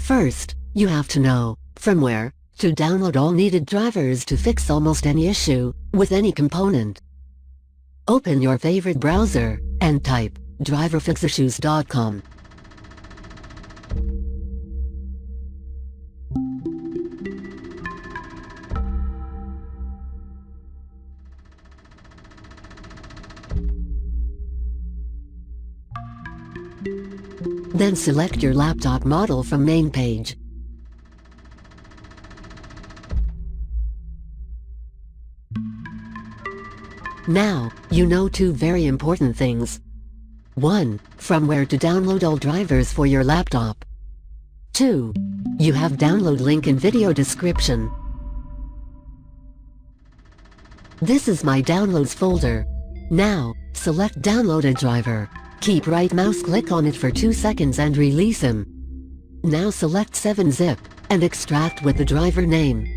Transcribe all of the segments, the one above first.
First, you have to know from where to download all needed drivers to fix almost any issue with any component. Open your favorite browser and type driverfixissues.com. Then select your laptop model from main page. Now, you know two very important things. 1. From where to download all drivers for your laptop. 2. You have download link in video description. This is my downloads folder. Now, select downloaded driver. Keep right mouse click on it for 2 seconds and release him. Now select 7-zip and extract with the driver name.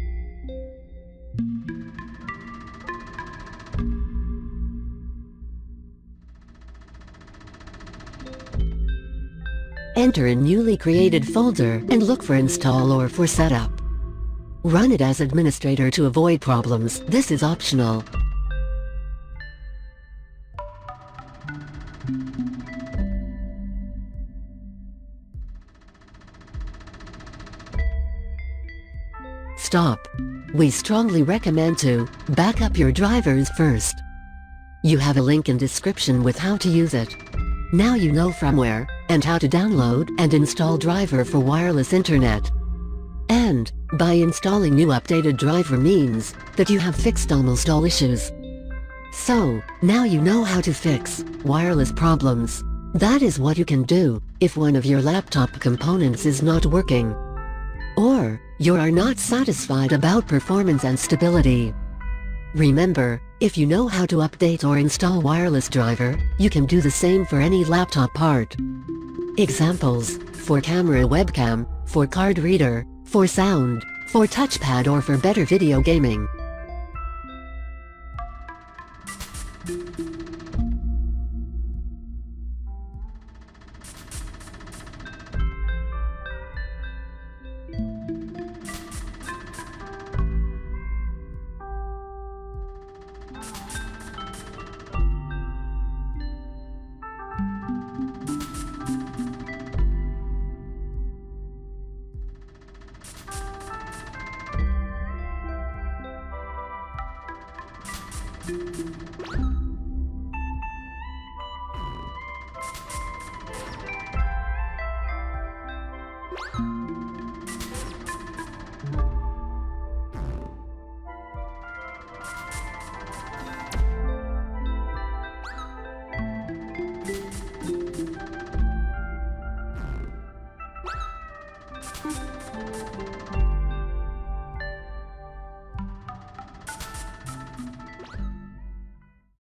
Enter a newly created folder and look for install or for setup. Run it as administrator to avoid problems. This is optional. Stop. We strongly recommend to back up your drivers first. You have a link in description with how to use it. Now you know from where and how to download and install driver for wireless internet. And by installing new updated driver means that you have fixed almost all issues. So, now you know how to fix wireless problems. That is what you can do if one of your laptop components is not working, or you are not satisfied about performance and stability. Remember, if you know how to update or install wireless driver, you can do the same for any laptop part. Examples: for camera webcam, for card reader, for sound, for touchpad or for better video gaming.